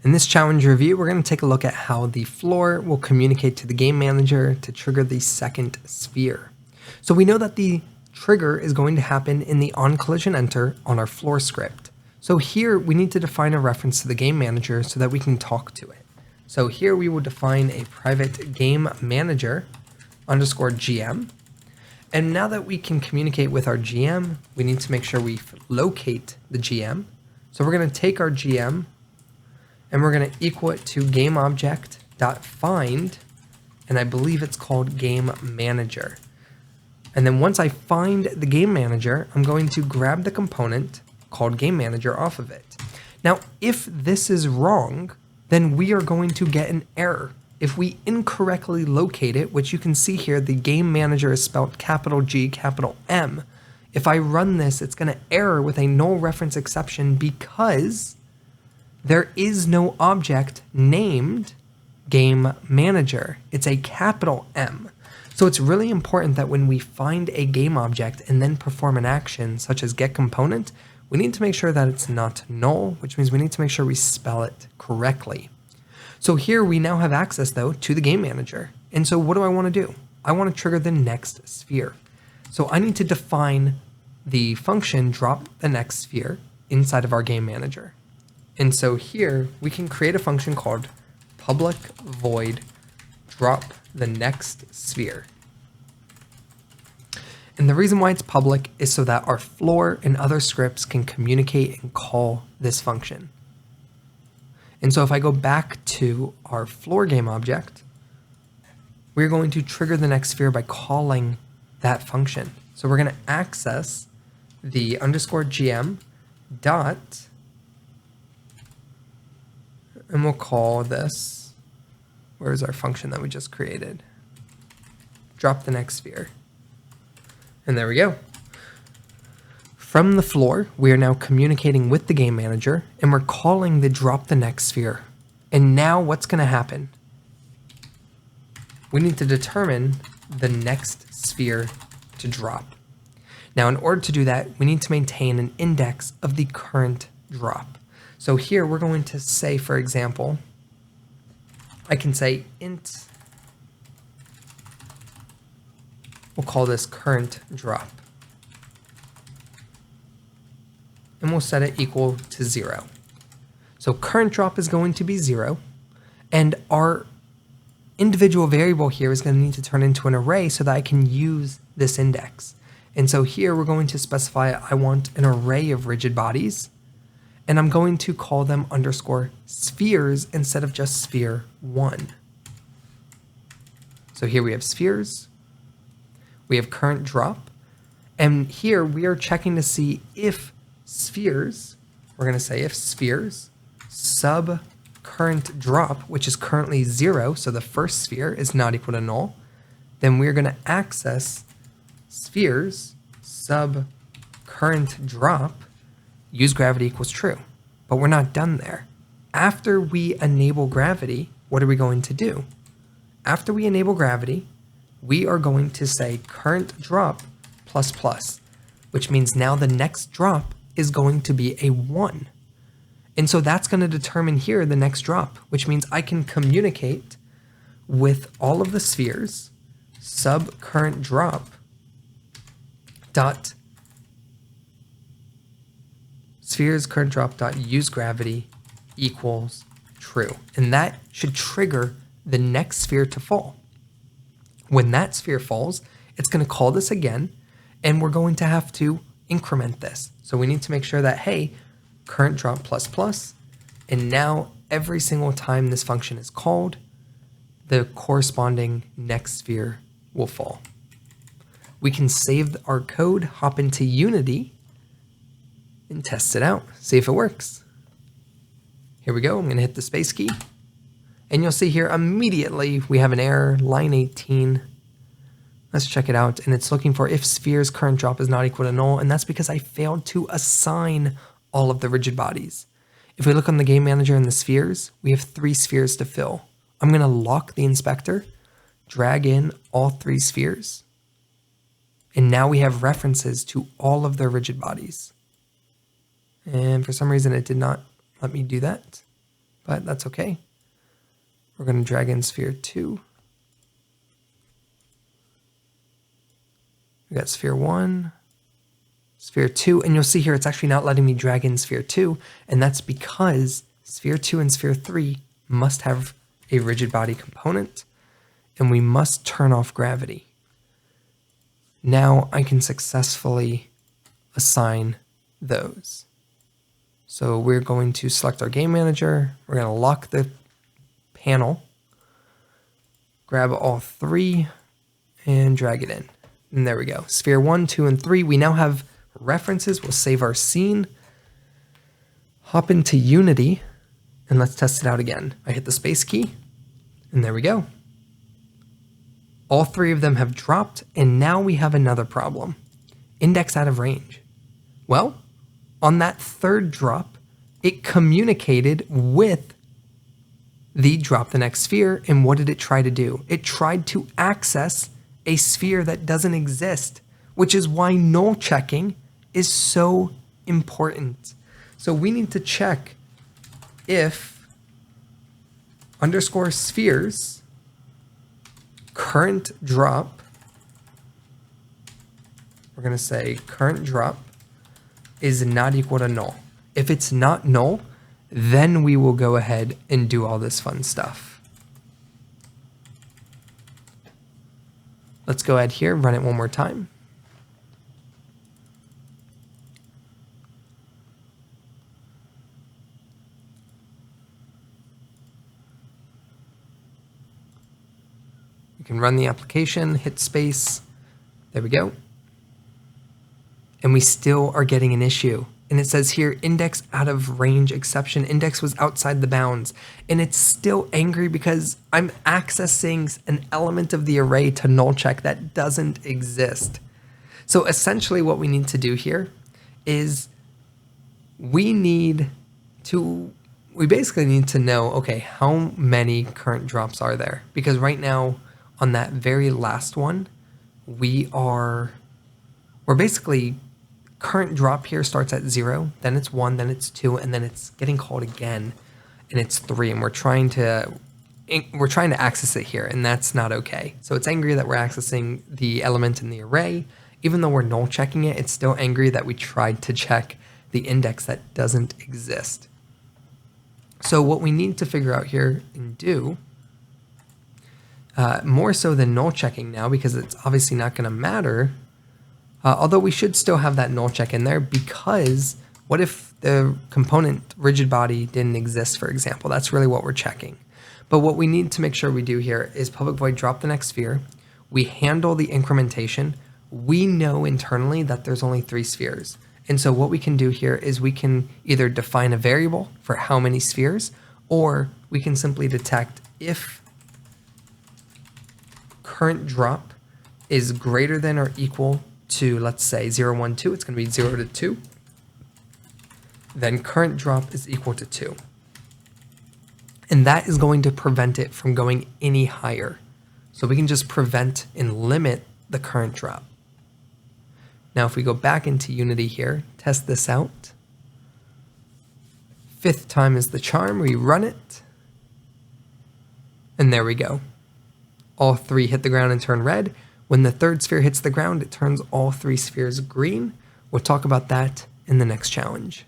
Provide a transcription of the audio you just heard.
In this challenge review, we're going to take a look at how the floor will communicate to the game manager to trigger the second sphere. So we know that the trigger is going to happen in the onCollisionEnter on our floor script. So here we need to define a reference to the game manager so that we can talk to it. So here we will define a private game manager underscore GM. And now that we can communicate with our GM, we need to make sure we locate the GM. So we're going to take our GM and we're going to equal it to GameObject.find, and I believe it's called Game Manager. And then once I find the Game Manager, I'm going to grab the component called Game Manager off of it. Now, if this is wrong, then we are going to get an error. If we incorrectly locate it, which you can see here, the Game Manager is spelled capital G, capital M. If I run this, it's going to error with a null reference exception because there is no object named Game Manager. It's a capital M. So it's really important that when we find a game object and then perform an action such as getComponent, we need to make sure that it's not null, which means we need to make sure we spell it correctly. So here we now have access though to the game manager. And so what do I want to do? I want to trigger the next sphere. So I need to define the function drop the next sphere inside of our game manager. And so here we can create a function called public void drop the next sphere. And the reason why it's public is so that our floor and other scripts can communicate and call this function. And so if I go back to our floor game object, we're going to trigger the next sphere by calling that function. So we're going to access the underscore GM dot, and we'll call this, where's our function that we just created? Drop the next sphere. And there we go. From the floor, we are now communicating with the game manager and we're calling the drop the next sphere. And now what's going to happen? We need to determine the next sphere to drop. Now, in order to do that, we need to maintain an index of the current drop. So here we're going to say, for example, I can say int, we'll call this current drop. And we'll set it equal to 0. So current drop is going to be 0, and our individual variable here is going to need to turn into an array so that I can use this index. And so here we're going to specify I want an array of rigid bodies, and I'm going to call them underscore spheres instead of just sphere 1. So here we have spheres, we have current drop, and here we are checking to see if spheres, we're going to say if spheres sub current drop, which is currently 0, so the first sphere is not equal to null, then we're going to access spheres sub current drop, use gravity equals true. But we're not done there. After we enable gravity, what are we going to do? After we enable gravity, we are going to say current drop plus plus, which means now the next drop is going to be a 1. And so that's going to determine here the next drop, which means I can communicate with all of the spheres sub current drop dot spheres current drop dot use gravity equals true. And that should trigger the next sphere to fall. When that sphere falls, it's going to call this again, and we're going to have to increment this. So we need to make sure that, hey, current drop plus plus, and now every single time this function is called, the corresponding next sphere will fall. We can save our code, hop into Unity, and test it out, see if it works. Here we go, I'm going to hit the space key, and you'll see here immediately we have an error, line 18. Let's check it out, and it's looking for if sphere's current drop is not equal to null, and that's because I failed to assign all of the rigid bodies. If we look on the game manager and the spheres, we have 3 spheres to fill. I'm going to lock the inspector, drag in all 3 spheres, and now we have references to all of their rigid bodies. And for some reason it did not let me do that, but that's okay. We're going to drag in sphere 2. We got sphere 1, sphere 2, and you'll see here it's actually not letting me drag in sphere 2, and that's because sphere 2 and sphere 3 must have a rigid body component, and we must turn off gravity. Now I can successfully assign those. So we're going to select our game manager, we're going to lock the panel, grab all 3, and drag it in. And there we go. Sphere 1, 2, and 3. We now have references. We'll save our scene. Hop into Unity, and let's test it out again. I hit the space key, and there we go. All 3 of them have dropped, and now we have another problem. Index out of range. Well, on that third drop, it communicated with the drop the next sphere, and what did it try to do? It tried to access a sphere that doesn't exist, which is why null checking is so important. So we need to check if underscore spheres current drop, we're going to say current drop is not equal to null. If it's not null, then we will go ahead and do all this fun stuff. Let's go ahead here, run it one more time. You can run the application, hit space, there we go. And we still are getting an issue. And it says here, index out of range exception, index was outside the bounds. And it's still angry because I'm accessing an element of the array to null check that doesn't exist. So essentially what we need to do here is we basically need to know, okay, how many current drops are there? Because right now on that very last one, we're basically current drop here starts at 0, then it's 1, then it's 2, and then it's getting called again, and it's 3, and we're trying to access it here, and that's not okay. So it's angry that we're accessing the element in the array. Even though we're null checking it, it's still angry that we tried to check the index that doesn't exist. So what we need to figure out here and do, more so than null checking now, because it's obviously not going to matter, although we should still have that null check in there, because what if the component rigid body didn't exist, for example? That's really what we're checking. But what we need to make sure we do here is public void drop the next sphere. We handle the incrementation. We know internally that there's only 3 spheres. And so what we can do here is we can either define a variable for how many spheres, or we can simply detect if current drop is greater than or equal to, let's say, 0, 1, 2, it's going to be 0 to 2, then current drop is equal to 2. And that is going to prevent it from going any higher. So we can just prevent and limit the current drop. Now, if we go back into Unity here, test this out. 5th time is the charm, we run it, and there we go. All 3 hit the ground and turn red. When the 3rd sphere hits the ground, it turns all 3 spheres green. We'll talk about that in the next challenge.